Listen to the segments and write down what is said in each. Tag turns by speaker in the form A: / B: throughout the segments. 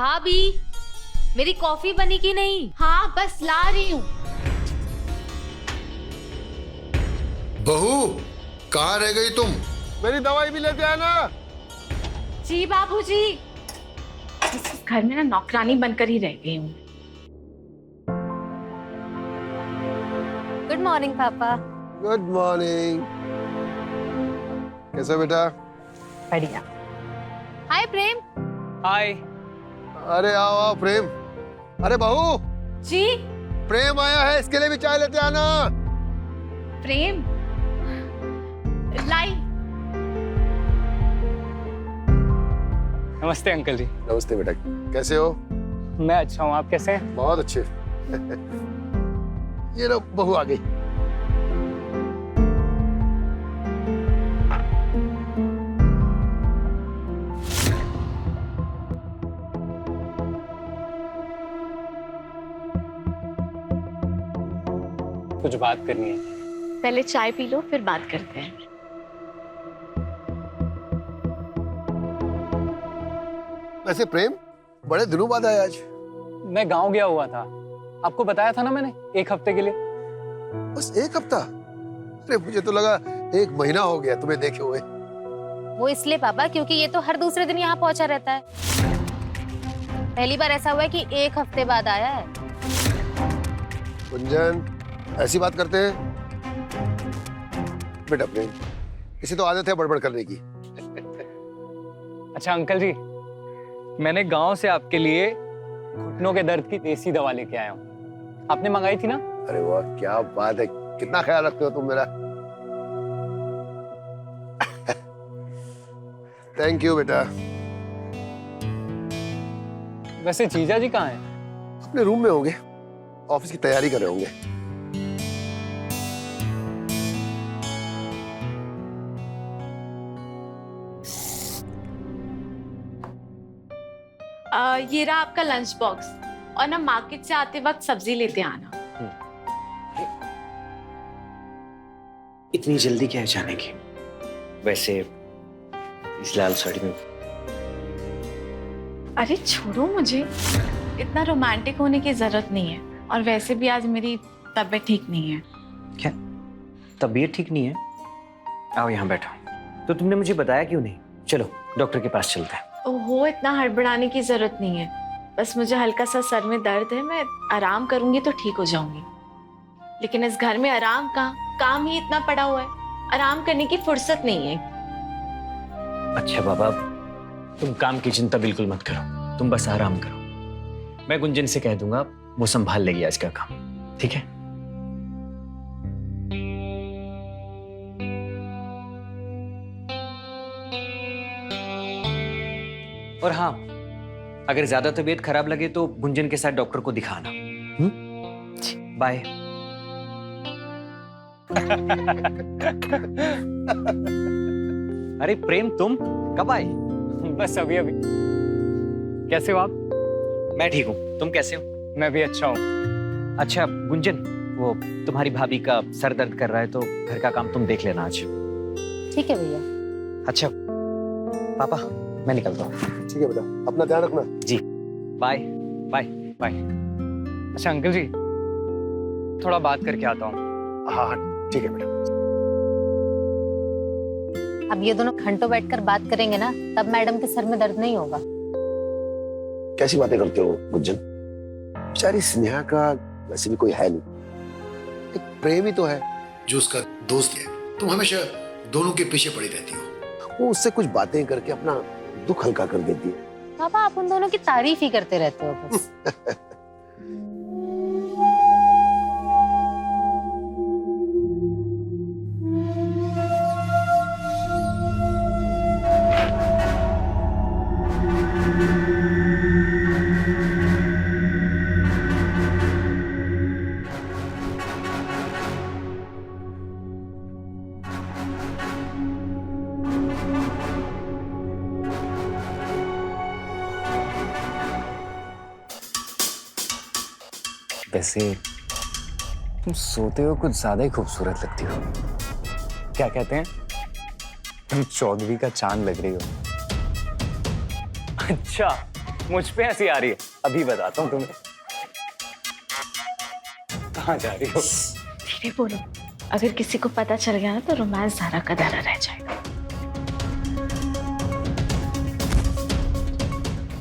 A: भाभी, मेरी कॉफी बनी कि नहीं?
B: हाँ बस ला रही हूँ।
C: बहू, कहाँ रह गई तुम?
D: मेरी दवाई भी लेते आना।
B: जी बाबूजी। इस घर में ना नौकरानी बनकर ही रह गई हूँ।
A: गुड मॉर्निंग पापा।
D: Good morning. कैसा बेटा?
B: बढ़िया।
A: हाय प्रेम।
E: हाय।
D: अरे आओ आओ प्रेम। अरे बहू,
B: जी
D: प्रेम आया है, इसके लिए भी चाय लेते आना।
B: प्रेम लाई।
E: नमस्ते अंकल जी।
D: नमस्ते बेटा, कैसे हो?
E: मैं अच्छा हूँ, आप कैसे हैं?
D: बहुत अच्छे। ये लो बहू आ गई।
E: कुछ बात करनी है।
B: पहले चाय पी लो फिर बात करते हैं।
D: वैसे प्रेम, बड़े दिनों बाद आया आज।
E: मैं गांव गया हुआ था, आपको बताया था ना मैंने, 1 हफ्ते के लिए।
D: बस 1 हफ्ता? अरे मुझे तो लगा 1 महीना हो गया तुम्हें देखे हुए।
A: वो इसलिए पापा क्योंकि ये तो हर दूसरे दिन यहाँ पहुंचा रहता है। पहली बार ऐसा हुआ है कि 1 हफ्ते बाद आया है।
D: गुंजन, ऐसी बात करते हैं? बेटा प्रेम, इसे तो आदत है बड़बड़ करने की।
E: अच्छा अंकल जी, मैंने गांव से आपके लिए घुटनों के दर्द की देसी दवा लेके आया हूँ। आपने मंगाई थी ना?
D: अरे वाह, क्या बात है, कितना ख्याल रखते हो तुम मेरा। थैंक यू बेटा।
E: वैसे जीजा जी कहाँ हैं?
D: अपने रूम में होंगे, ऑफिस की तैयारी कर रहे होंगे।
B: ये रहा आपका लंच बॉक्स, और ना मार्केट से आते वक्त सब्जी लेते आना।
F: इतनी जल्दी क्या है जाने की? वैसे इस लाल साड़ी में।
B: अरे छोड़ो मुझे, इतना रोमांटिक होने की जरूरत नहीं है। और वैसे भी आज मेरी तबीयत ठीक नहीं है।
F: क्या तबीयत ठीक नहीं है? आओ यहाँ बैठो। तो तुमने मुझे बताया क्यों नहीं? चलो डॉक्टर के पास चलते हैं।
B: ओहो, इतना हड़बड़ाने की जरूरत नहीं है। बस मुझे हल्का सा सर में दर्द है, मैं आराम करूंगी तो ठीक हो जाऊंगी। लेकिन इस घर में आराम कहाँ, काम ही इतना पड़ा हुआ है, आराम करने की फुर्सत नहीं है।
F: अच्छा बाबा, तुम काम की चिंता बिल्कुल मत करो, तुम बस आराम करो। मैं गुंजन से कह दूंगा, वो संभाल लेगी आज का काम, ठीक है? और हाँ, अगर ज्यादा तबीयत खराब लगे तो गुंजन के साथ डॉक्टर को दिखाना। बाय। अरे प्रेम, तुम कब आए?
E: बस अभी अभी। कैसे हो आप?
F: मैं ठीक हूँ, तुम कैसे हो?
E: मैं भी अच्छा हूँ।
F: अच्छा गुंजन, वो तुम्हारी भाभी का सर दर्द कर रहा है तो घर का काम तुम देख लेना आज।
A: ठीक है भैया।
F: अच्छा पापा, मैं निकलता हूँ।
D: ठीक है बेटा, अपना ध्यान रखना।
F: जी, बाय बाय
E: बाय। अच्छा अंकल जी, थोड़ा बात करके आता हूँ।
D: हाँ हाँ ठीक है बेटा।
A: अब ये दोनों घंटों बैठकर बात करेंगे ना, तब मैडम के सर में दर्द नहीं होगा।
D: कैसी बातें करते हो गुंजन? बेचारी स्नेहा का वैसे भी कोई है नहीं, एक प्रेम ही तो है
C: जो उसका दोस्त है। तुम हमेशा दोनों के पीछे पड़ी रहती हो।
D: वो उससे कुछ बातें करके अपना दुख हल्का कर देती है।
A: पापा आप उन दोनों की तारीफ ही करते रहते हो बस।
F: वैसे तुम सोते हो कुछ ज्यादा ही खूबसूरत लगती हो।
E: क्या कहते हैं? तुम 14वीं का चांद लग रही हो। अच्छा, मुझ पे हंसी आ रही है, अभी बताता हूँ तुम्हें। कहाँ जा रही हो?
B: धीरे बोलो, अगर किसी को पता चल गया ना तो रोमांस सारा का दारा रह जाएगा।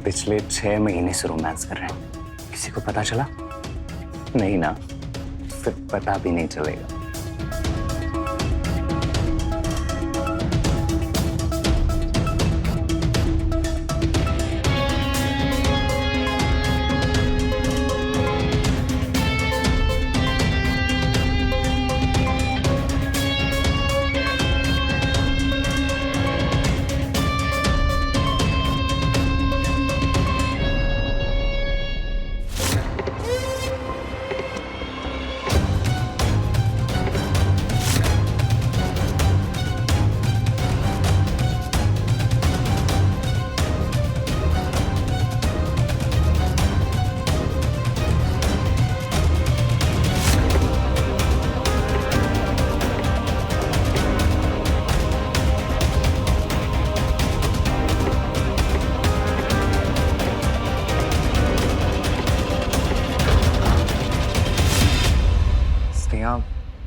E: पिछले 6 महीने से रोमांस कर रहे हैं, किसी को पता चला? नहीं ना, फिर पता भी नहीं चलेगा।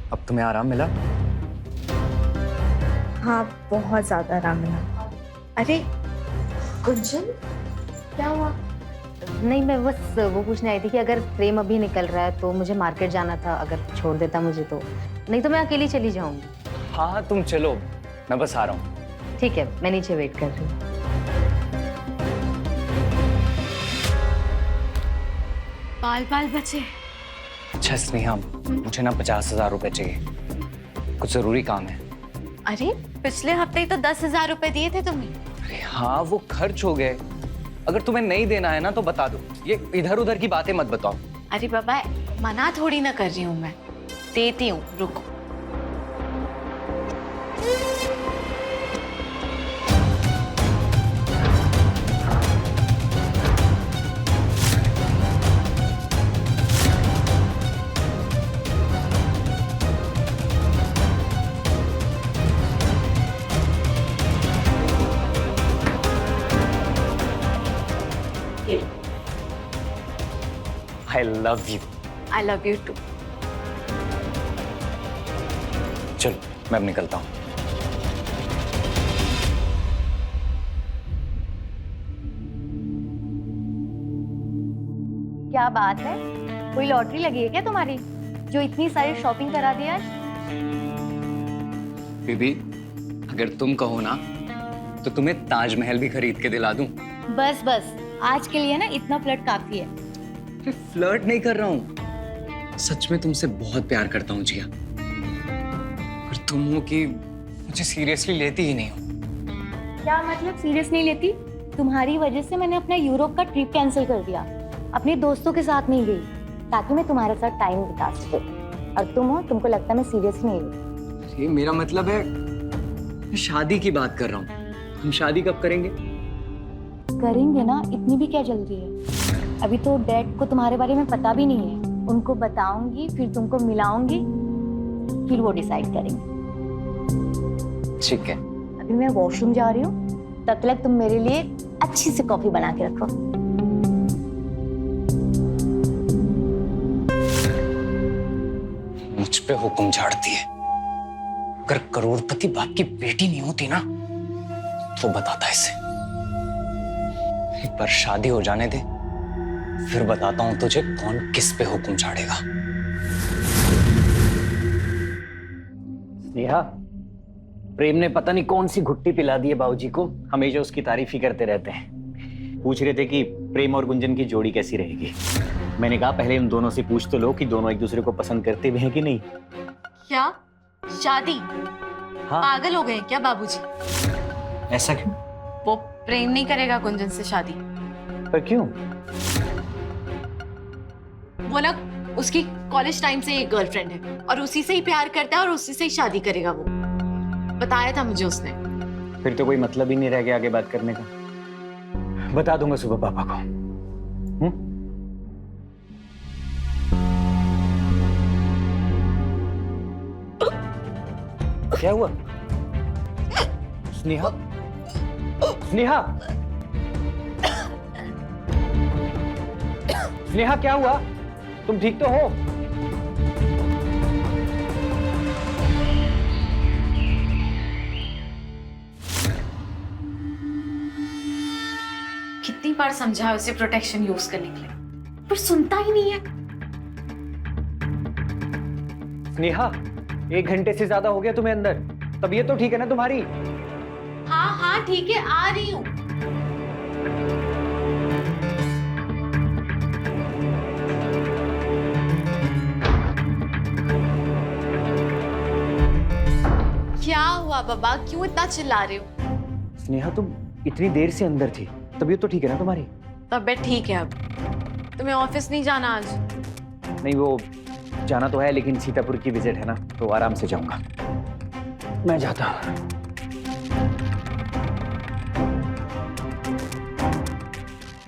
E: अब तुम्हें आराम मिला?
B: हाँ, बहुत ज्यादा आराम मिला। अरे गुंजन, क्या हुआ?
A: नहीं, मैं बस वो पूछने आई थी कि अगर प्रेम अभी निकल रहा है तो मुझे मार्केट जाना था, अगर छोड़ देता मुझे तो। नहीं तो मैं अकेली चली जाऊंगी।
E: हाँ तुम चलो, मैं बस आ रहा हूँ।
A: ठीक है, मैं नीचे वेट कर रही हूँ।
B: बाल बचे।
E: अच्छा स्नेहा, मुझे ना 50,000 रुपए चाहिए, कुछ जरूरी काम है।
B: अरे पिछले हफ्ते ही तो 10,000 रुपए दिए थे तुमने।
E: अरे हाँ, वो खर्च हो गए। अगर तुम्हें नहीं देना है ना तो बता दो, ये इधर उधर की बातें मत बताओ।
B: अरे बाबा, मना थोड़ी ना कर रही हूँ मैं, देती हूँ, रुको।
E: I love you.
B: I love you too.
E: चलो मैं अब निकलता हूँ।
A: क्या बात है, कोई लॉटरी लगी है क्या तुम्हारी जो इतनी सारी शॉपिंग करा दी आज?
E: बीबी, अगर तुम कहो ना तो तुम्हें ताजमहल भी खरीद के दिला दूं।
A: बस बस, आज के लिए ना इतना फ्लर्ट काफी है।
E: मैं फ्लर्ट नहीं कर रहा हूँ, सच में तुमसे बहुत प्यार करता हूँ जिया। पर तुम हो कि मुझे सीरियसली लेती ही नहीं हो।
A: क्या मतलब सीरियस नहीं लेती? तुम्हारी वजह से मैंने अपना यूरोप का ट्रिप कैंसिल कर दिया, अपने दोस्तों के साथ नहीं गई ताकि मैं तुम्हारे साथ टाइम बिता सकूं। और तुम हो, तुमको लगता है मैं सीरियस नहीं लेती।
E: ये मेरा मतलब है, मैं शादी की बात कर रहा हूँ। हम शादी कब करेंगे?
A: करेंगे ना, इतनी भी क्या जल्दी है? अभी तो डैड को तुम्हारे बारे में पता भी नहीं है। उनको बताऊंगी, फिर तुमको मिलाऊंगी, फिर वो डिसाइड करेंगे।
E: ठीक है।
A: अभी मैं वॉशरूम जा रही हूँ, तब तक तुम मेरे लिए अच्छी सी कॉफी बना के रखो।
E: मुझ पे हुक्म झाड़ती है। अगर करोड़पति बाप की बेटी नहीं होती ना तो बताता इसे। एक बार शादी हो जाने दे, फिर बताता हूं तुझे कौन किस पे हुक्म झाड़ेगा।
F: नेहा, प्रेम ने पता नहीं कौन सी घुट्टी पिला दी है बाबूजी को, हमेशा उसकी तारीफ ही करते रहते हैं। पूछ रहे थे कि प्रेम और गुंजन की जोड़ी कैसी रहेगी। मैंने कहा पहले इन दोनों से पूछ तो लो कि दोनों एक दूसरे को पसंद करते भी हैं कि नहीं।
B: क्या शादी?
F: हाँ।
B: पागल हो गए क्या बाबूजी?
F: ऐसा क्यों?
B: वो प्रेम नहीं करेगा गुंजन से शादी।
F: पर क्यों?
B: वो ना उसकी कॉलेज टाइम से एक गर्लफ्रेंड है और उसी से ही प्यार करता है और उसी से ही शादी करेगा। वो बताया था मुझे उसने।
F: फिर तो कोई मतलब ही नहीं रह गया आगे बात करने का। बता दूंगा सुबह पापा को। क्या हुआ? स्नेहा, स्नेहा, स्नेहा क्या हुआ? तुम ठीक तो हो?
B: कितनी बार समझा उसे प्रोटेक्शन यूज करने के लिए, पर सुनता ही नहीं है।
F: स्नेहा, 1 घंटे से ज्यादा हो गया तुम्हें अंदर। तबीयत तो ठीक है ना तुम्हारी?
B: हाँ हाँ ठीक है, आ रही हूँ। क्या हुआ बाबा, क्यों इतना चिल्ला रहे हो?
F: स्नेहा, तुम इतनी देर से अंदर थी, तबीयत तो ठीक है ना तुम्हारी?
B: तबीयत ठीक है। अब तुम्हें ऑफिस नहीं जाना आज?
F: नहीं, वो जाना तो है, लेकिन सीतापुर की विजिट है ना, तो आराम से जाऊंगा। मैं जाता हूँ।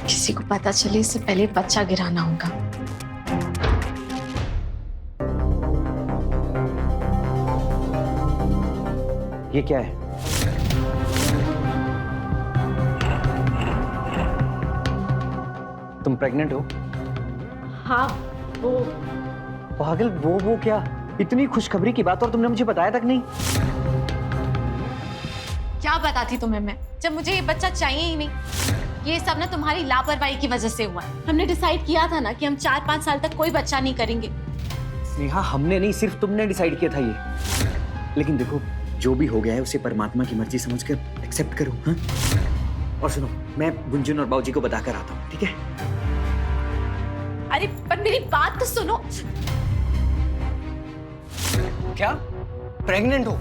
B: किसी को पता चले इससे पहले बच्चा गिराना होगा।
F: ये क्या है? तुम प्रेग्नेंट हो?
B: हाँ वो
F: पागल, वो क्या? इतनी खुशखबरी की बात और तुमने मुझे बताया तक नहीं।
B: क्या बताती तुम्हें मैं, जब मुझे ये बच्चा चाहिए ही नहीं। ये सब ना तुम्हारी लापरवाही की वजह से हुआ है। हमने डिसाइड किया था ना कि हम 4-5 साल तक कोई बच्चा नहीं करेंगे।
F: स्नेहा, हमने नहीं, सिर्फ तुमने डिसाइड किया था ये। लेकिन देखो, जो भी हो गया है उसे परमात्मा की मर्जी समझकर एक्सेप्ट करो। हाँ? और सुनो, मैं गुंजन और बाबूजी को बताकर आता हूँ, ठीक है?
B: अरे पर मेरी बात तो सुनो।
E: क्या? प्रेग्नेंट हो?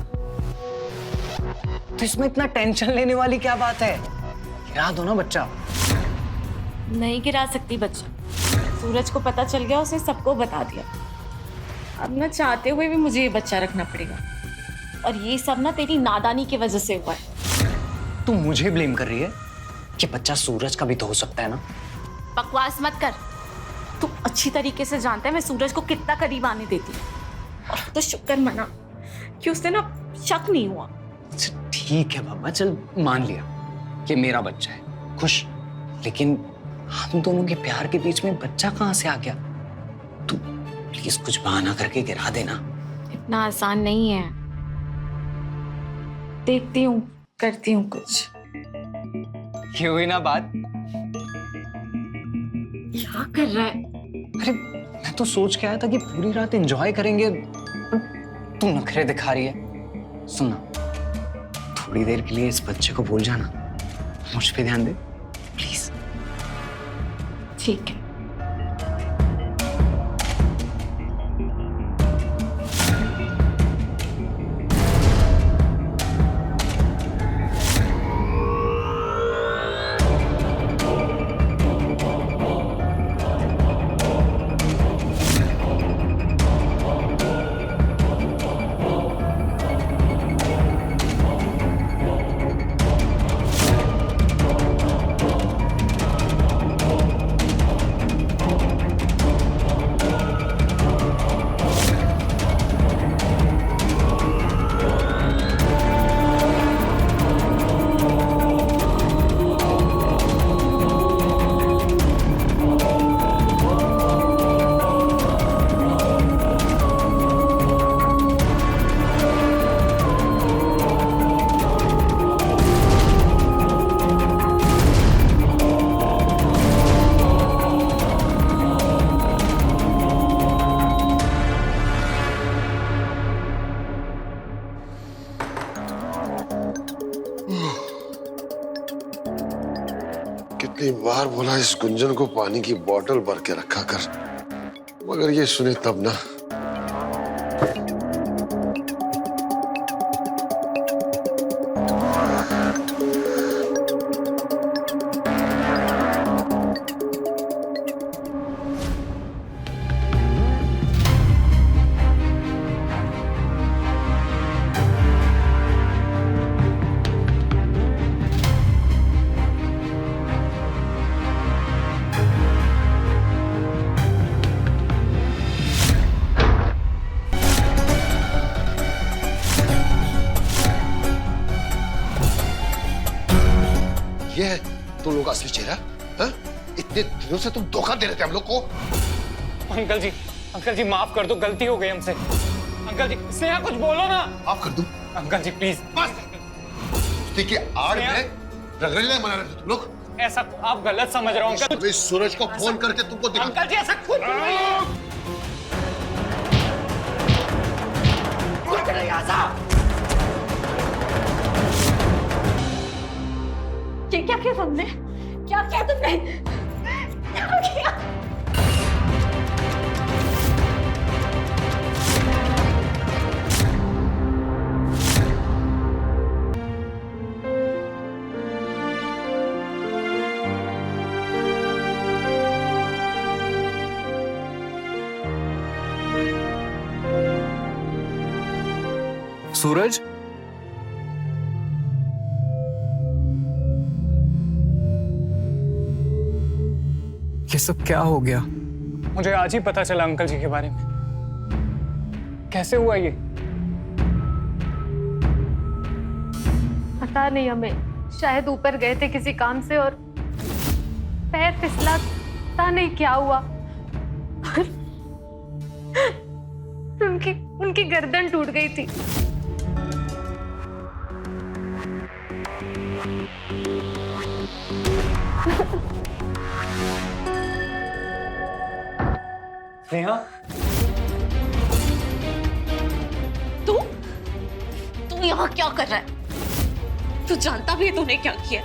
E: तो इसमें इतना टेंशन लेने वाली क्या बात है? गिरा दो ना बच्चा।
B: नहीं गिरा सकती बच्चा। सूरज को पता चल गया, उसने सबको बता दिया। अब ना चाहते हुए भी मुझे ये बच्चा रखना पड़ेगा। और ये सब ना तेरी नादानी की वजह से हुआ है।
E: तू मुझे ब्लेम कर रही है कि बच्चा सूरज का भी तो हो सकता है ना?
B: बकवास मत कर। तू अच्छी तरीके से जानता है मैं सूरज को कितना करीब आने देती हूँ। और तो शुक्र मना कि उससे ना शक नहीं हुआ।
E: अच्छा ठीक है बाबा, चल मान लिया कि मेरा बच्चा है, खुश। लेकिन हम दोनों के प्यार के बीच में बच्चा कहाँ से आ गया? तू प्लीज कुछ बहाना करके गिरा देना।
B: इतना आसान नहीं है। देखती हूँ, करती हूँ कुछ।
E: ये हुई ना बात।
B: क्या कर रहा है?
E: अरे मैं तो सोच के आया था कि पूरी रात एंजॉय करेंगे, पर तू नखरे दिखा रही है। सुनना, थोड़ी देर के लिए इस बच्चे को भूल जाना, मुझ पे ध्यान दे प्लीज।
B: ठीक है।
D: कितनी बार बोला इस गुंजन को पानी की बोतल भर के रखा कर, मगर ये सुने तब ना। ये है तुम लोग का असली चेहरा? हाँ?
C: इतने दिनों से तुम धोखा दे रहे थे हम लोग को।
E: अंकल जी माफ कर दो, गलती हो गई हमसे। अंकल जी स्नेहा कुछ बोलो ना।
C: माफ कर दूं?
E: Uncle ji please.
C: बस देखिए, आड़ में रगड़ने मना रहे थे तुम लोग।
E: ऐसा आप गलत समझ रहे हो अंकल।
C: अबे सूरज को फोन करके तुमको दिखा।
E: अंकल जी ऐसा कुछ नहीं है।
B: ये क्या किया तुमने? क्या किया तुमने? क्या किया?
E: सूरज, ये सब क्या हो गया? मुझे आज ही पता चला अंकल जी के बारे में। कैसे हुआ ये?
G: पता नहीं हमें, शायद ऊपर गए थे किसी काम से और पैर फिसला, पता नहीं क्या हुआ। उनकी गर्दन टूट गई थी।
E: स्नेहा,
B: तू यहाँ क्या कर रहा है? तू जानता भी है तूने क्या किया?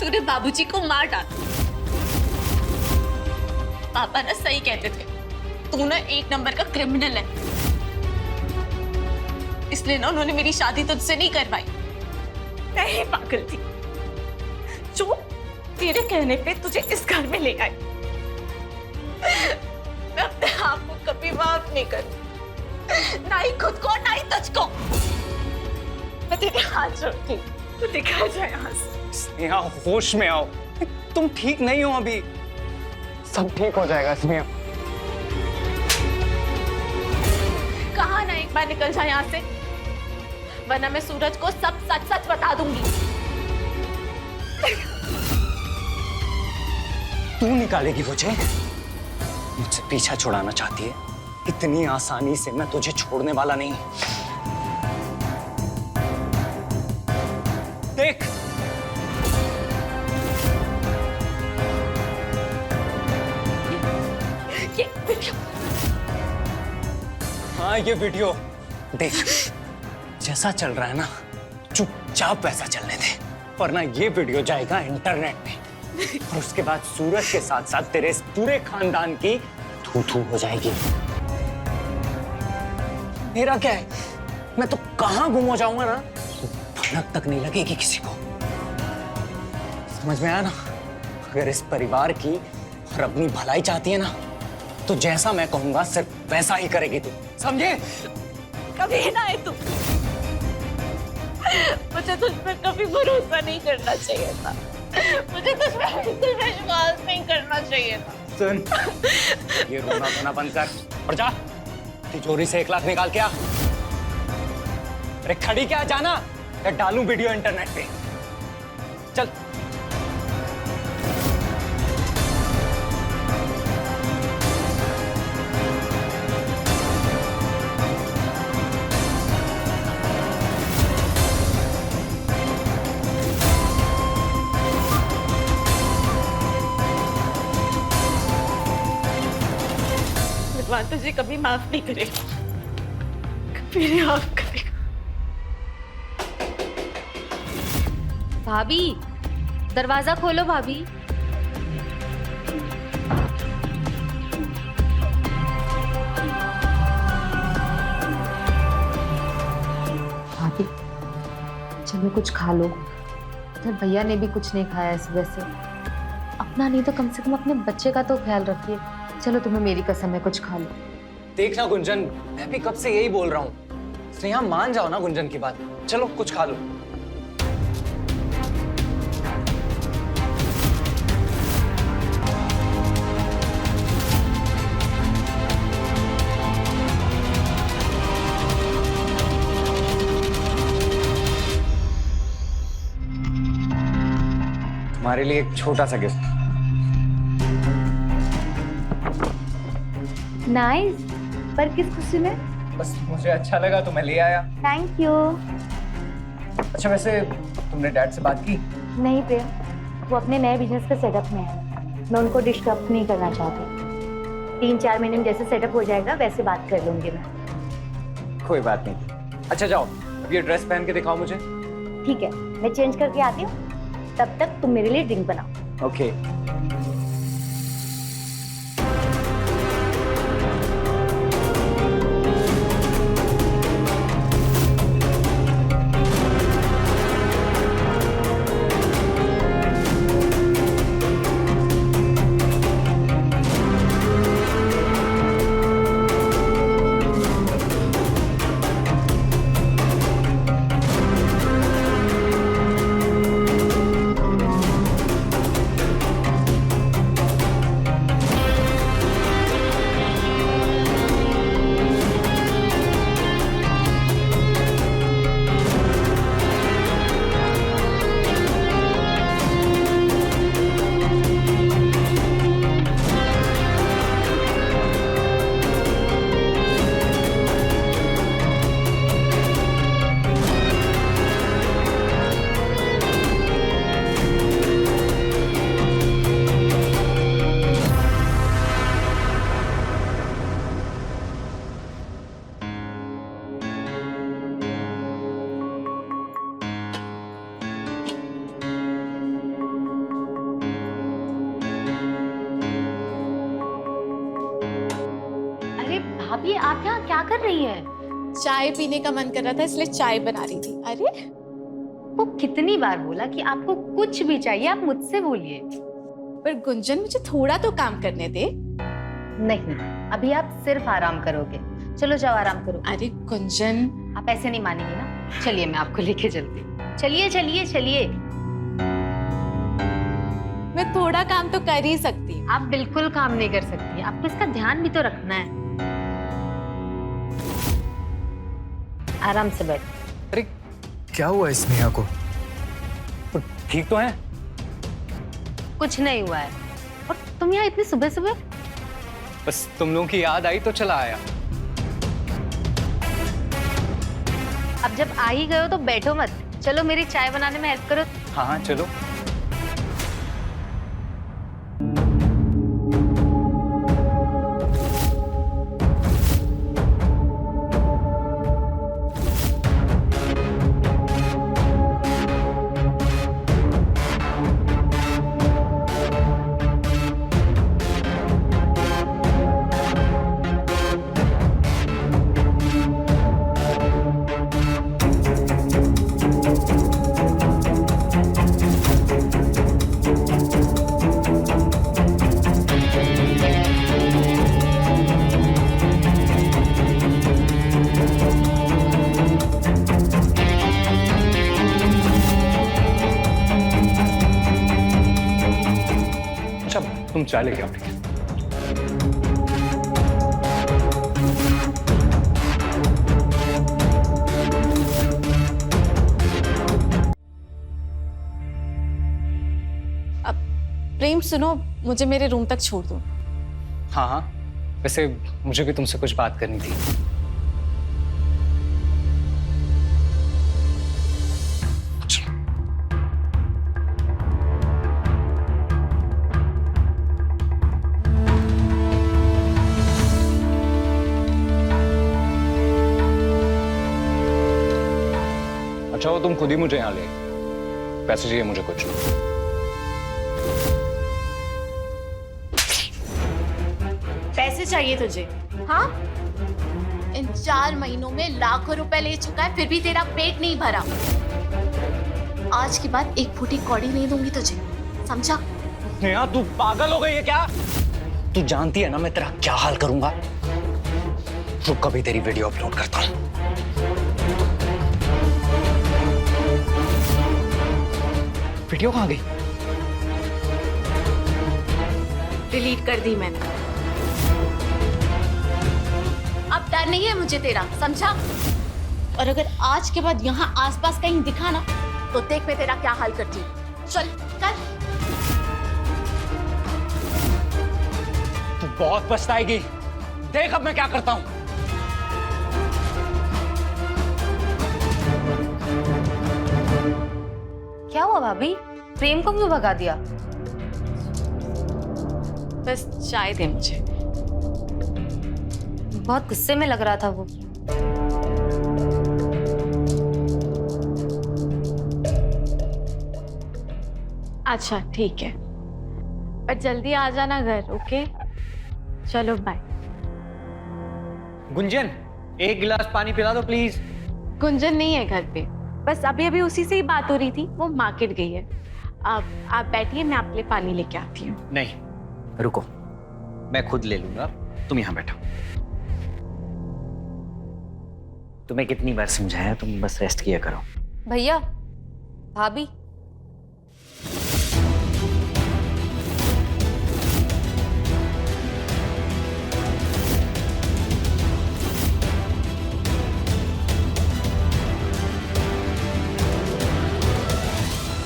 B: तूने बाबूजी को मार डाला। पापा ना सही कहते थे, तू ना एक नंबर का क्रिमिनल है। इसलिए ना उन्होंने मेरी शादी तुझसे नहीं करवाई। मैं ही पागल थी जो तेरे कहने पे तुझे इस घर में ले आई। मैं अपने आप को कभी माफ नहीं करूं, ना ही खुद को ना ही तुझको। मैं तेरे हाथ जोड़ती हूं, तू दिखा जाए यहाँ से।
E: स्नेहा होश में आओ, तुम ठीक नहीं हो अभी। सब ठीक हो जाएगा स्नेहा।
B: कहा ना एक बार निकल जाए यहाँ से, वरना मैं सूरज को सब सच सच बता दूंगी।
E: तू निकालेगी मुझे? मुझसे पीछा छुड़ाना चाहती है? इतनी आसानी से मैं तुझे छोड़ने वाला नहीं। देख,
B: ये वीडियो।
E: हाँ ये वीडियो देख। जैसा चल रहा है ना, चुपचाप वैसा चलने दे, वरना ये वीडियो जाएगा इंटरनेट पे और उसके बाद सूरज के साथ साथ तेरे इस पूरे खानदान की थू थू हो जाएगी। मेरा क्या है, मैं तो कहां गुम हो जाऊंगा ना, भनक तक नहीं लगेगी किसी को। समझ में आया ना? अगर इस परिवार की और अपनी भलाई चाहती है ना, तो जैसा मैं कहूंगा सिर्फ वैसा ही करेगी तू, समझे?
B: कभी ना है तू। मुझे तुझ पर कभी भरोसा नहीं करना चाहिए था। मुझे तुझ पर बिल्कुल विश्वास नहीं करना चाहिए था।
E: सुन, ये रोना धोना बंद कर और जा तिजोरी से 1 लाख निकाल के आ। अरे खड़ी क्या, जाना या डालूं वीडियो इंटरनेट पे? चल।
B: भगवान तुझे कभी माफ नहीं करेगा, कभी नहीं माफ करेगा।
G: भाभी, दरवाजा खोलो भाभी। भाभी चलो कुछ खा लो। इधर भैया ने भी कुछ नहीं खाया इस वजह से। अपना नहीं तो कम से कम अपने बच्चे का तो ख्याल रखिए। चलो तुम्हें मेरी कसम है, कुछ खा लो।
E: देखना गुंजन, मैं भी कब से यही बोल रहा हूँ। स्नेहा मान जाओ ना गुंजन की बात। चलो कुछ खा लो। तुम्हारे लिए एक छोटा सा गिफ्ट।
A: नाइस, पर किस खुशी में?
E: बस मुझे अच्छा लगा तो मैं ले आया।
A: Thank you.
E: अच्छा वैसे तुमने डैड से बात की?
A: नहीं प्रेम, वो अपने नए बिजनेस के सेटअप में है। मैं उनको डिस्टर्ब नहीं करना चाहती। 3-4 महीने में जैसे सेटअप हो जाएगा वैसे बात कर लूंगी मैं।
E: कोई बात नहीं। अच्छा जाओ, अब ये ड्रेस पहन के दिखाओ मुझे।
A: ठीक है, मैं चेंज करके आती हूँ, तब तक तुम मेरे लिए ड्रिंक बनाओ।
E: ओके।
A: भाभी आप यहाँ क्या कर रही हैं?
B: चाय पीने का मन कर रहा था इसलिए चाय बना रही थी। अरे
A: वो कितनी बार बोला कि आपको कुछ भी चाहिए आप मुझसे बोलिए।
B: पर गुंजन मुझे थोड़ा तो काम करने दे।
A: नहीं, अभी आप सिर्फ आराम करोगे। चलो जाओ आराम करो।
B: अरे गुंजन,
A: आप ऐसे नहीं मानेंगे ना। चलिए मैं आपको लेके चलती हूँ। चलिए चलिए चलिए।
B: मैं थोड़ा काम तो कर ही सकती हूँ।
A: आप बिल्कुल काम नहीं कर सकती, आपको इसका ध्यान भी तो रखना है। आराम से बैठ।
E: अरे क्या हुआ इस नेहा को? तो ठीक तो है?
A: कुछ नहीं हुआ है। और तुम यहाँ इतनी सुबह सुबह?
E: बस तुम लोगों की याद आई तो चला आया।
A: अब जब आ ही गए हो तो बैठो मत, चलो मेरी चाय बनाने में हेल्प करो।
E: हाँ हाँ चलो। तुम चाय लेके आओ।
B: अब प्रेम सुनो, मुझे मेरे रूम तक छोड़ दो।
E: हाँ हाँ, वैसे मुझे भी तुमसे कुछ बात करनी थी। अच्छा वो तुम खुद ही मुझे यहाँ ले, पैसे चाहिए मुझे कुछ।
B: पैसे चाहिए तुझे? हाँ, इन 4 महीनों में लाखों रुपए ले चुका है, फिर भी तेरा पेट नहीं भरा। आज के बाद एक फूटी कौड़ी नहीं दूंगी तुझे, समझा?
E: नेहा तू पागल हो गई है क्या? तू जानती है ना मैं तेरा क्या हाल करूंगा। रुक, कभी तेरी वीडियो अपलोड करता हूँ। वीडियो कहाँ गई?
B: डिलीट कर दी मैंने। अब डर नहीं है मुझे तेरा, समझा? और अगर आज के बाद यहाँ आसपास कहीं दिखा ना तो देख मैं तेरा क्या हाल करती हूँ। चल कर।
E: तू बहुत पछताएगी, देख अब मैं क्या करता हूं।
G: क्या हुआ भाभी? प्रेम को क्यों भगा दिया?
B: बस चाय दे मुझे।
G: बहुत गुस्से में लग रहा था वो।
B: अच्छा ठीक है, पर जल्दी आ जाना घर, ओके? चलो बाय।
E: गुंजन, एक गिलास पानी पिला दो प्लीज।
B: गुंजन नहीं है घर पे, बस अभी अभी उसी से ही बात हो रही थी, वो मार्केट गई है। आप बैठिए, मैं आपके लिए पानी लेके आती हूँ।
E: नहीं, रुको, मैं खुद ले लूंगा, तुम यहां बैठो। तुम्हें कितनी बार समझाया, तुम बस रेस्ट किया करो।
G: भैया, भाभी,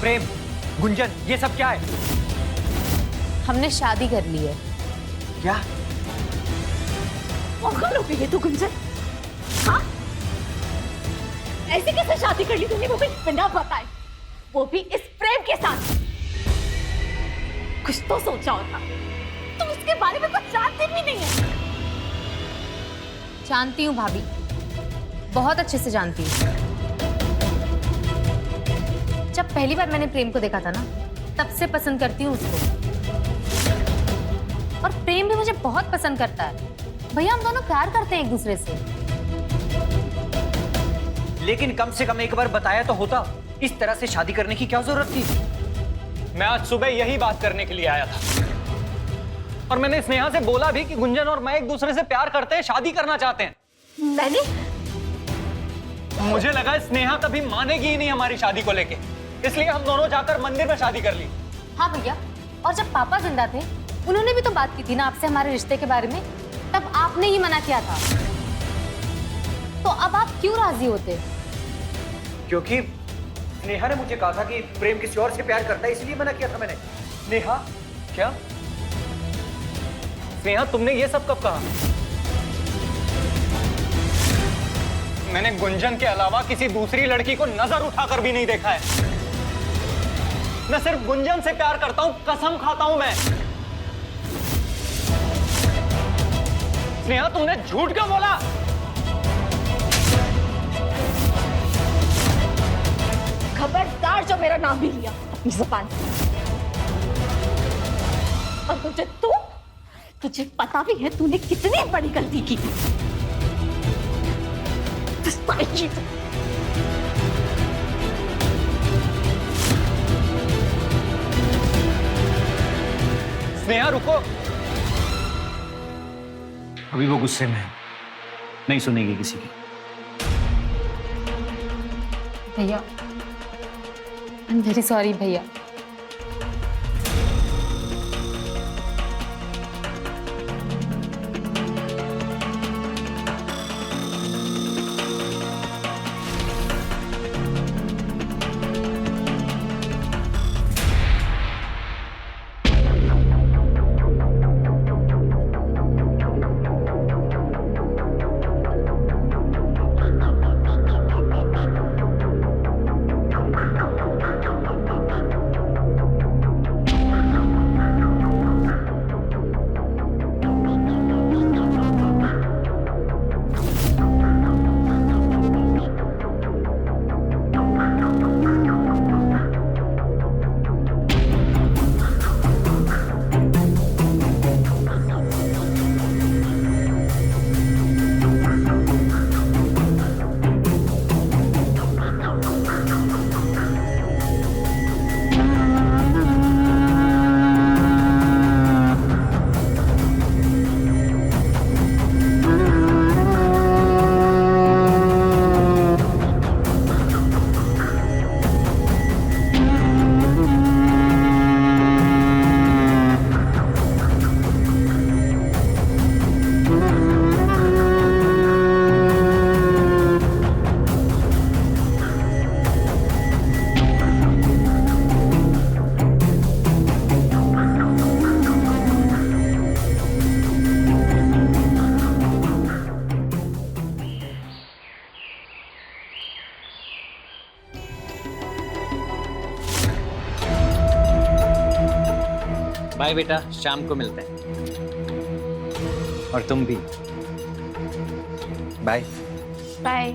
E: प्रेम, गुंजन, ये सब क्या है?
G: हमने शादी कर ली है।
E: क्या?
A: पागल हो गई है तू गुंजन? हाँ? ऐसे कैसे शादी कर ली तूने, वो भी बिना बताए, वो भी इस प्रेम के साथ? कुछ तो सोचा होता, तुम उसके बारे में कुछ जानती भी नहीं है।
G: जानती हूँ भाभी, बहुत अच्छे से जानती हूँ। जब पहली बार मैंने प्रेम को देखा था ना, तब से पसंद करती हूँ उसको, और प्रेम भी मुझे बहुत पसंद करता है। भैया, हम दोनों प्यार करते हैं एक दूसरे से।
E: लेकिन कम से कम एक बार बताया तो होता। इस तरह से शादी करने की क्या जरूरत थी? मैं आज सुबह यही बात करने के लिए आया था, और मैंने स्नेहा से बोला भी कि गुंजन और मैं एक दूसरे से प्यार करते हैं, शादी करना चाहते हैं।
A: मैंने?
E: मुझे लगा स्नेहा कभी मानेगी ही नहीं हमारी शादी को लेके, इसलिए हम दोनों जाकर मंदिर में शादी कर ली।
G: हाँ भैया, और जब पापा जिंदा थे, उन्होंने भी तो बात की थी ना आपसे हमारे रिश्ते के बारे में, तब आपने ही मना किया था। तो अब आप क्यों राजी होते?
E: क्योंकि स्नेहा ने मुझे कहा था कि प्रेम किसी और से प्यार करता है, इसलिए मना किया था मैंने। स्नेहा? क्या? स्नेहा, तुमने ये सब कब कहा? मैंने गुंजन के अलावा किसी दूसरी लड़की को नजर उठाकर भी नहीं देखा है। मैं सिर्फ गुंजन से प्यार करता हूं, कसम खाता हूं मैं। स्नेहा, तुमने झूठ क्यों बोला?
A: खबरदार जो मेरा नाम भी लिया अपनी जुबान से। और तुझे पता भी है तूने कितनी बड़ी गलती की थी।
E: स्नेहा, रुको। अभी वो गुस्से में है, नहीं सुनेगी किसी की।
G: भैया, आई एम वेरी सॉरी भैया।
F: बाय बेटा, शाम को मिलते हैं। और तुम भी बाय।
B: बाय।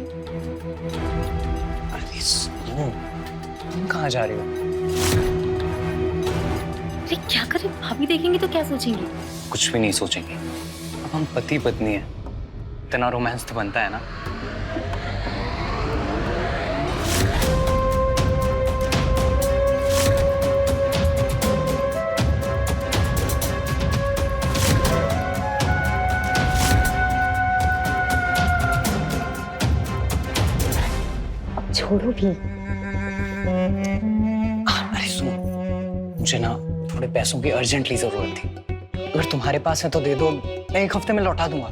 E: अरे सुनो, तुम कहाँ जा रही हो?
A: अरे क्या करें, भाभी देखेंगी तो क्या सोचेंगी?
E: कुछ भी नहीं सोचेंगे। अब हम पति पत्नी हैं, इतना रोमांस तो बनता है ना।
A: अब छोड़ो भी।
E: अरे सुनो, मुझे ना थोड़े पैसों की अर्जेंटली जरूरत थी। अगर तुम्हारे पास है तो दे दो, मैं 1 हफ्ते में लौटा दूंगा।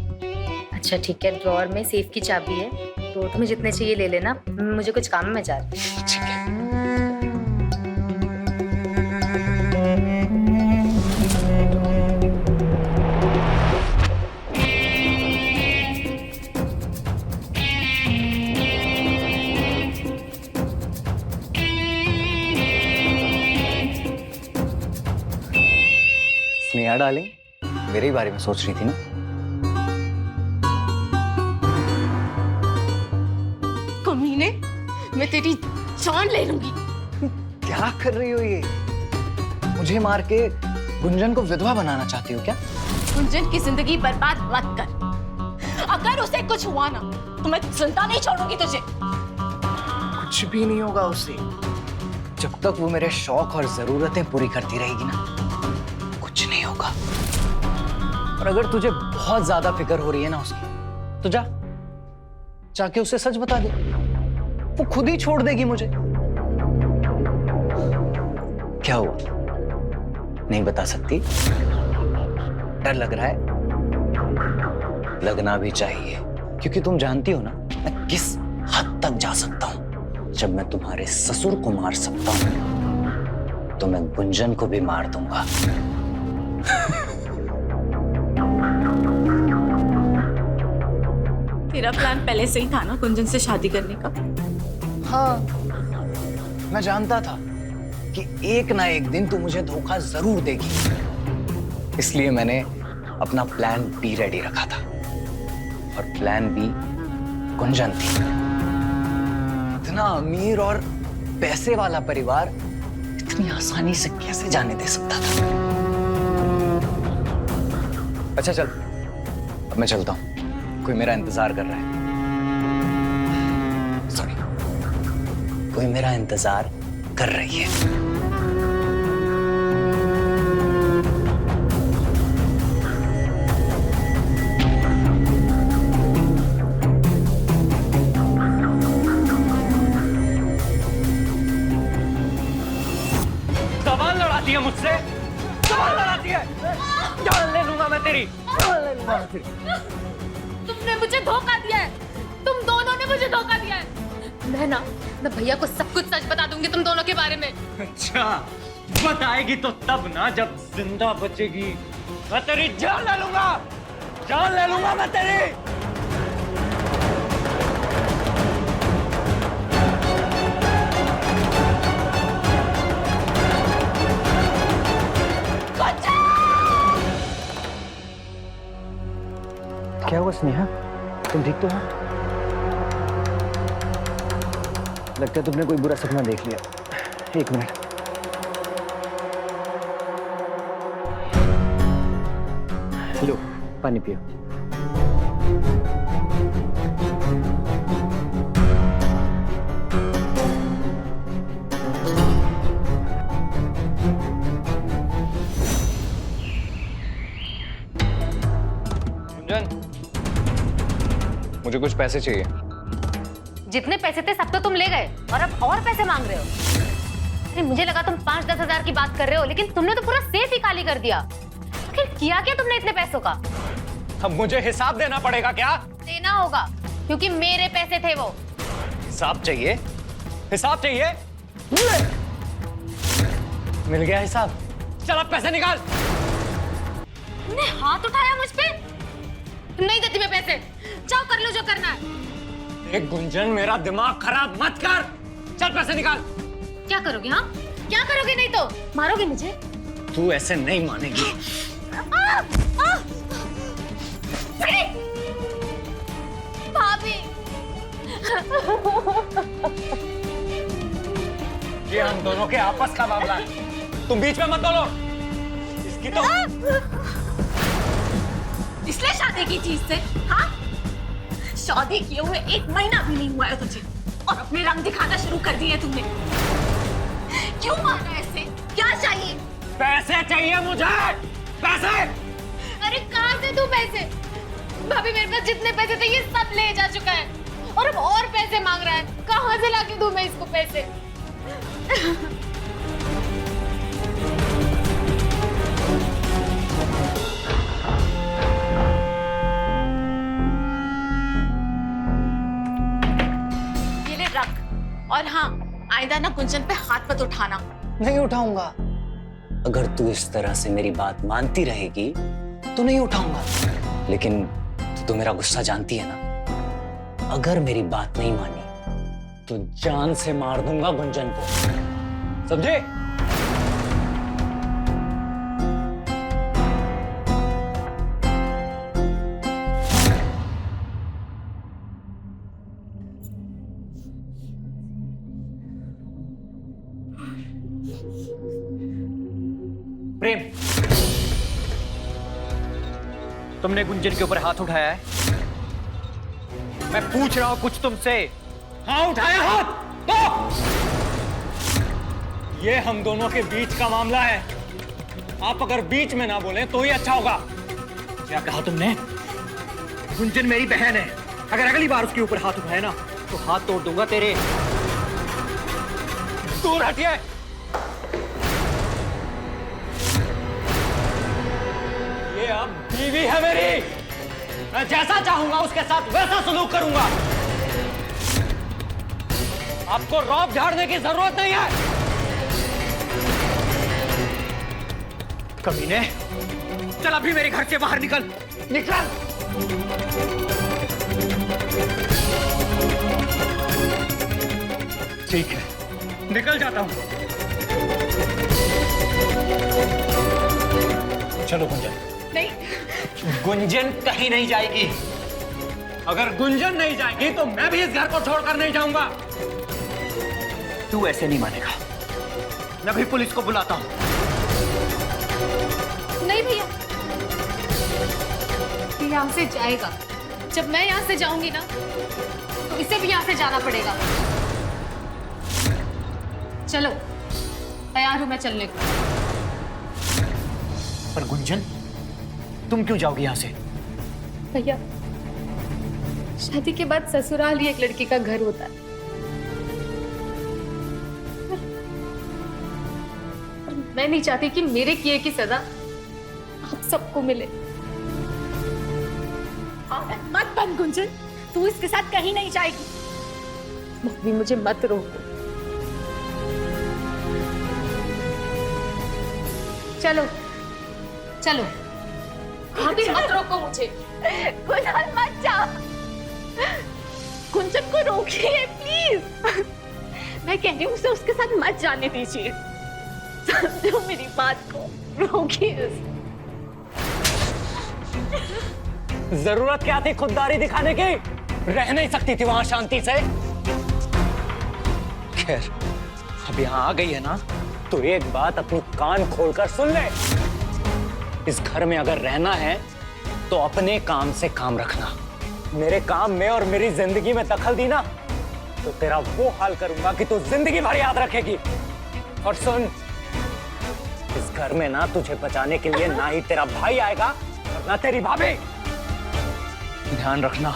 G: अच्छा ठीक है, ड्रॉअर में सेफ की चाबी है, तो तुम्हें जितने चाहिए ले लेना, मुझे कुछ काम में जा रही हूँ।
E: ठीक है। स्नेहा डार्लिंग, मेरे ही बारे में सोच रही थी ना?
B: कमीने, मैं तेरी जान ले लूंगी।
E: क्या कर रही हो ये? मुझे मार के गुंजन को विधवा बनाना चाहती हो क्या?
B: गुंजन की जिंदगी बर्बाद मत कर। अगर उसे कुछ हुआ ना तो मैं जिंदा नहीं छोड़ूंगी तुझे।
E: कुछ भी नहीं होगा उससे। जब तक वो मेरे शौक और जरूरतें पूरी करती रहेगी ना, कुछ नहीं होगा। और अगर तुझे बहुत ज्यादा फिक्र हो रही है ना उसकी, तो जाके उसे सच बता दे। वो खुद ही छोड़ देगी मुझे। क्या हुआ? नहीं बता सकती? डर लग रहा है? लगना भी चाहिए, क्योंकि तुम जानती हो ना मैं किस हद तक जा सकता हूं। जब मैं तुम्हारे ससुर को मार सकता हूं, तो मैं गुंजन को भी मार दूंगा।
B: तेरा प्लान पहले से ही था ना गुंजन से शादी करने का?
E: हाँ, मैं जानता था कि एक ना एक दिन तू मुझे धोखा जरूर देगी। इसलिए मैंने अपना प्लान बी रेडी रखा था। और प्लान बी गुंजन थी। इतना अमीर और पैसे वाला परिवार इतनी आसानी से कैसे जाने दे सकता था? अच्छा चल, अब मैं चलता हूं। कोई मेरा इंतजार कर रहा है। सॉरी, कोई मेरा इंतजार कर रही है।
F: सवाल लड़ाती है मुझसे, सवाल लड़ाती है। जान ले लूंगा मैं तेरी, जान ले लूंगा मैं तेरी।
G: तुमने मुझे धोखा दिया है, तुम दोनों ने मुझे धोखा दिया है। मैं भैया को सब कुछ सच बता दूंगी तुम दोनों के बारे में।
F: अच्छा, बताएगी तो तब ना जब जिंदा बचेगी। मैं तेरी जान ले लूंगा, जान ले लूंगा मैं तेरी।
E: क्या हुआ स्नेहा? तुम ठीक तो हो? लगता है तुमने कोई बुरा सपना देख लिया। 1 मिनट। लो, पानी पियो।
H: गुंजन, मुझे कुछ पैसे चाहिए।
G: जितने पैसे थे सब तो तुम ले गए और अब और पैसे मांग रहे हो। अरे मुझे लगा तुम 5-10 हजार की बात कर रहे हो, लेकिन तुमने तो पूरा सेफ ही खाली कर दिया। आखिर किया क्या तुमने इतने पैसों का?
H: अब मुझे हिसाब देना पड़ेगा क्या?
G: देना होगा, क्योंकि मेरे पैसे थे वो।
H: हिसाब चाहिए? हिसाब चाहिए?
E: मिल गया हिसाब।
H: चल अब पैसे निकाल।
G: तुमने हाथ उठाया मुझ पे? नहीं देती मैं पैसे। जाओ कर लो जो करना है।
H: एक गुंजन, मेरा दिमाग खराब मत कर। चल पैसे निकाल।
G: क्या करोगे? हाँ क्या करोगे? नहीं तो मारोगे मुझे?
H: तू ऐसे नहीं मानेगी।
B: भाभी,
H: ये हम दोनों के आपस का मामला है, तुम बीच में मत बोलो। इसकी तो
B: इसलिए शादी की चीज से, हाँ? शादी किए हुए 1 महीना भी नहीं हुआ है तुझे और अपने रंग दिखाना शुरू कर दिए तुमने। क्यों माना ऐसे? क्या चाहिए?
H: पैसे चाहिए मुझे, पैसे।
B: अरे कहाँ से तू पैसे? भाभी मेरे पास जितने पैसे थे ये सब ले जा चुका है और अब और पैसे मांग रहा है। कहाँ से लाके दूं मैं इसको पैसे? ये ले रख, और हाँ, आइंदा ना गुंजन पे हाथ मत उठाना।
E: नहीं उठाऊंगा। अगर तू इस तरह से मेरी बात मानती रहेगी तो नहीं उठाऊंगा। लेकिन तू तो मेरा गुस्सा जानती है ना। अगर मेरी बात नहीं मानी तो जान से मार दूंगा गुंजन को, समझे?
F: प्रेम, तुमने गुंजन के ऊपर हाथ उठाया है? मैं पूछ रहा हूं कुछ तुमसे।
H: हाँ, उठाया हाथ तो। ये हम दोनों के बीच का मामला है, आप अगर बीच में ना बोले तो ही अच्छा होगा।
F: क्या कहा तुमने? गुंजन मेरी बहन है, अगर अगली बार उसके ऊपर हाथ उठाए ना तो हाथ तोड़ दूंगा तेरे।
H: दूर हटिए। ये अब बीवी है मेरी, मैं जैसा चाहूंगा उसके साथ वैसा सलूक करूंगा। आपको रौब झाड़ने की जरूरत नहीं है।
F: कमीने, चल अभी मेरे घर से बाहर निकल।
H: निकल।
F: ठीक है,
H: निकल जाता हूं।
F: चलो गुंजन।
B: नहीं,
F: गुंजन कहीं नहीं जाएगी।
H: अगर गुंजन नहीं जाएगी तो मैं भी इस घर को छोड़कर नहीं जाऊंगा।
F: तू ऐसे नहीं मानेगा, मैं भी पुलिस को बुलाता हूं।
B: नहीं भैया, ये यहाँ से जाएगा। जब मैं यहाँ से जाऊंगी ना तो इसे भी यहाँ से जाना पड़ेगा। चलो, तैयार हूं मैं चलने को।
F: पर गुंजन, तुम क्यों जाओगी यहाँ से?
B: भैया, शादी के बाद ससुराल ही एक लड़की का घर होता है। और मैं नहीं चाहती कि मेरे किए की सजा आप सबको मिले। मत बन गुंजन, तू इसके साथ कहीं नहीं जाएगी। मम्मी, मुझे मत रोको। चलो चलो, भाभी मत रोको मुझे। गुंजन मत जा, गुंजन को रोकिए प्लीज। मैं कह रही हूँ उसे उसके साथ मत जाने दीजिए। समझो मेरी बात को, रोकिए।
H: जरूरत क्या थी खुददारी दिखाने की? रह नहीं सकती थी वहां शांति से?
E: खैर, अब यहाँ आ गई है ना तो एक बात अपनी कान खोलकर सुन ले। इस घर में अगर रहना है तो अपने काम से काम रखना। मेरे काम में और मेरी जिंदगी में दखल दी ना तो तेरा वो हाल करूंगा कि तू जिंदगी भर याद रखेगी। और सुन, इस घर में ना तुझे बचाने के लिए ना ही तेरा भाई आएगा और ना तेरी भाभी। ध्यान रखना।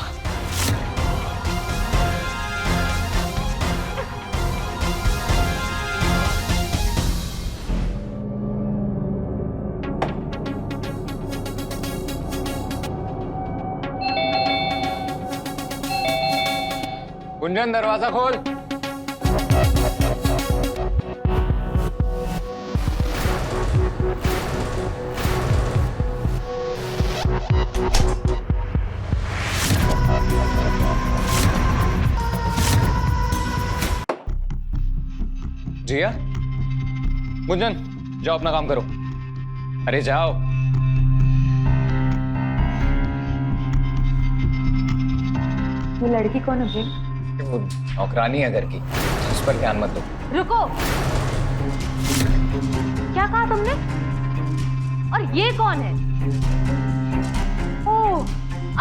H: गुंजन, दरवाजा खोल। जिया, गुंजन, जाओ अपना काम करो। अरे जाओ।
A: ये लड़की कौन है प्रेम?
H: वो नौकरानी है घर की, उस पर ध्यान मत दो।
A: रुको, क्या कहा तुमने? और ये कौन है? ओह,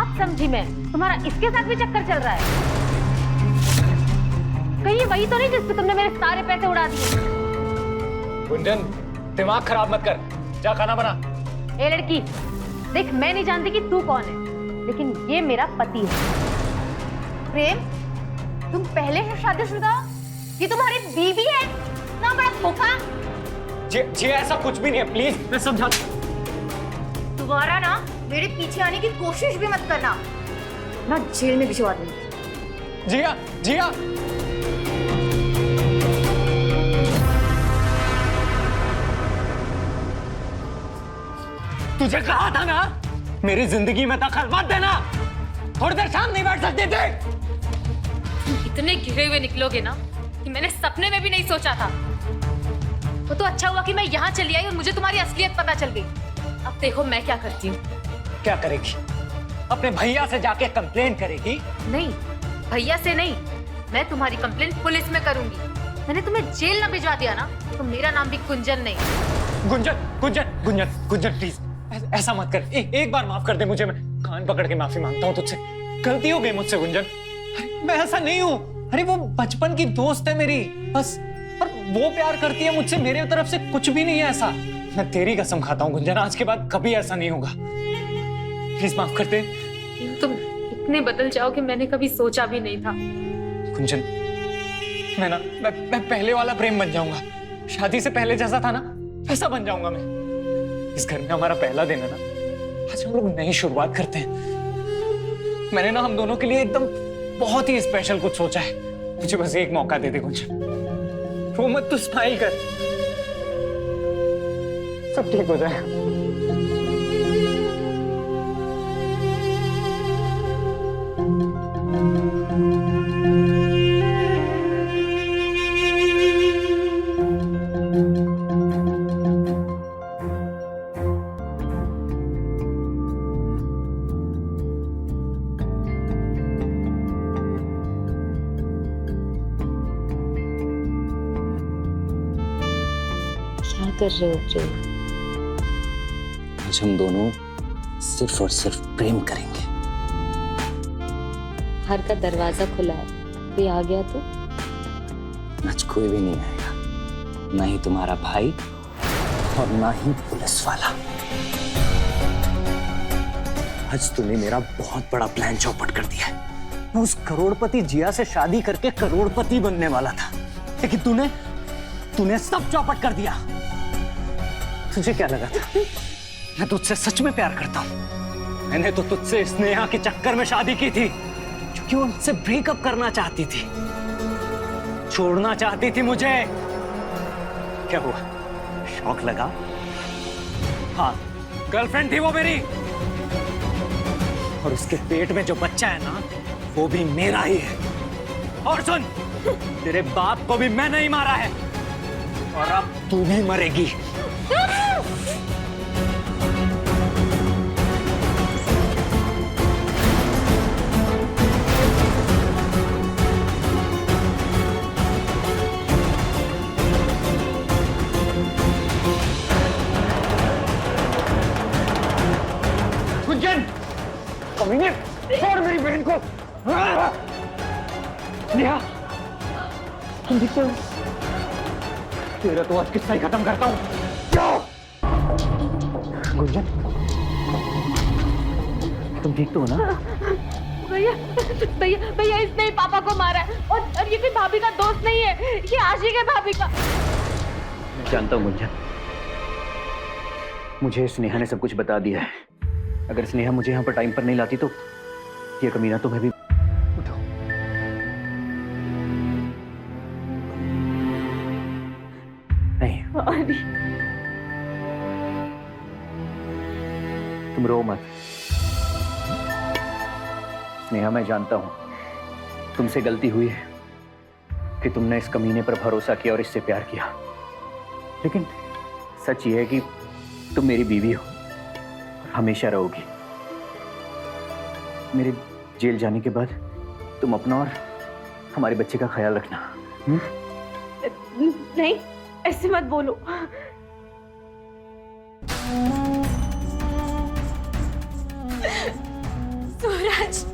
A: अब समझी मैं, तुम्हारा इसके साथ भी चक्कर चल रहा है। कहीं ये वही तो नहीं जिस पे तुमने मेरे सारे पैसे उड़ा दिए?
H: गुंजन, दिमाग खराब मत कर, जा खाना बना।
A: ए लड़की, देख मैं नहीं जानती कि तू कौन है, लेकिन ये मेरा पति है। प्रेम, तुम पहले से शादीशुदा हो? ये तुम्हारी बीवी है? ना बड़ा धोखा।
H: जी ऐसा कुछ भी नहीं है, प्लीज मैं समझा।
A: दोबारा ना मेरे पीछे आने की कोशिश भी मत करना, ना जेल में भिजवा दूंगी।
H: जिया, जिया। तुझे कहा था ना मेरी जिंदगी में दखल मत देना। थोड़ी देर शाम नहीं बैठ सकते थे।
G: इतने घिरे हुए निकलोगे ना कि मैंने सपने में भी नहीं सोचा था। तो अच्छा हुआ कि मैं यहाँ चली आई और मुझे तुम्हारी असलियत पता चल गई। अब देखो मैं क्या करती हूँ।
H: क्या करेगी? अपने भैया से जाके कंप्लेंट करेगी?
G: नहीं, भैया से नहीं, मैं तुम्हारी कंप्लेंट पुलिस में करूंगी। मैंने तुम्हें जेल ना भिजवा दिया ना तो मेरा नाम भी गुंजन नहीं।
H: गुंजन, गुंजन, गुंजन, गुंजन प्लीज ऐसा मत कर। एक बार माफ कर दे मुझे, मैं कान पकड़ के माफी मांगता हूँ तुझसे। गलती हो गई मुझसे गुंजन। अरे मैं ऐसा नहीं हूँ। अरे वो बचपन की दोस्त है मेरी, बस। और वो प्यार करती है मुझसे, मेरे तरफ से कुछ भी नहीं है ऐसा। मैं तेरी कसम खाता हूँ गुंजन, आज के बाद कभी ऐसा नहीं होगा। प्लीज माफ कर दे।
G: तुम इतने बदल जाओगे मैंने कभी सोचा भी नहीं था।
H: गुंजन, मैं पहले वाला प्रेम बन जाऊंगा। शादी से पहले जैसा था ना वैसा बन जाऊंगा मैं। इस घर में हमारा पहला दिन है ना, आज हम लोग नई शुरुआत करते हैं। मैंने ना हम दोनों के लिए एकदम बहुत ही स्पेशल कुछ सोचा है। मुझे बस एक मौका दे दे गुंजन। रो मत, तू स्माइल कर, सब ठीक हो जाएगा।
A: क्या कर रहे हो प्रेम?
F: आज हम दोनों सिर्फ और सिर्फ प्रेम करेंगे।
A: घर का दरवाजा खुला है, कोई आ गया तो?
F: आज कोई भी नहीं आएगा, ना ही तुम्हारा भाई और ना ही पुलिस वाला। आज तूने मेरा बहुत बड़ा प्लान चौपट कर दिया है। मैं उस करोड़पति जिया से शादी करके करोड़पति बनने वाला था, लेकिन तूने सब चौपट कर दिया। तुझे क्या लगा था मैं तुझसे सच में प्यार करता हूं? मैंने तो तुझसे स्नेहा के चक्कर में शादी की थी, क्योंकि वो मुझसे ब्रेकअप करना चाहती थी, छोड़ना चाहती थी मुझे। क्या हुआ, शौक लगा? हाँ, गर्लफ्रेंड थी वो मेरी, और उसके पेट में जो बच्चा है ना वो भी मेरा ही है। और सुन, तेरे बाप को भी मैंने ही मारा है, और अब तू भी मरेगी। गुंजन, कमीने, छोड़ मेरी बहन को। नेहा, तुम दिखते हो? तेरा तो आज किस्सा ही खत्म करता हूँ। गुंजन, तुम ठीक तो हो ना?
G: भैया भैया भैया, इसने ही पापा को मारा है, और ये कोई भाभी का दोस्त नहीं है, ये आशिक है भाभी का।
F: मैं जानता हूँ गुंजन, मुझे स्नेहा ने सब कुछ बता दिया है। अगर स्नेहा मुझे यहाँ पर टाइम पर नहीं लाती तो ये कमीना तुम्हें भी। उठो। नहीं, तुम रो मत। स्नेहा, मैं जानता हूं तुमसे गलती हुई है कि तुमने इस कमीने पर भरोसा किया और इससे प्यार किया, लेकिन सच ये है कि तुम मेरी बीवी हो और हमेशा रहोगी। मेरे जेल जाने के बाद तुम अपना और हमारे बच्चे का ख्याल रखना।
B: नहीं, ऐसे मत बोलो। सूरज,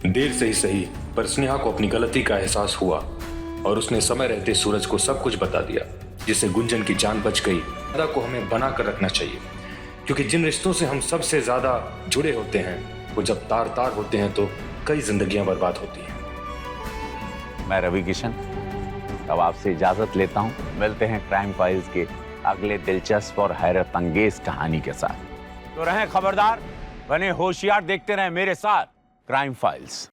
I: देर से ही सही, पर स्नेहा को अपनी गलती का एहसास हुआ और उसने समय रहते सूरज को सब कुछ बता दिया, जिससे गुंजन की जान बच गई। दादा को हमें बना कर रखना चाहिए, क्योंकि जिन रिश्तों से हम सबसे ज्यादा जुड़े होते हैं वो जब तार तार होते हैं तो कई जिंदगियां बर्बाद होती हैं।
J: मैं रवि किशन अब आपसे इजाजत लेता हूं। मिलते हैं क्राइम फाइल्स के अगले दिलचस्प और हैरत अंगेज कहानी के साथ। तो रहें खबरदार, बने होशियार, देखते रहें मेरे साथ क्राइम फाइल्स।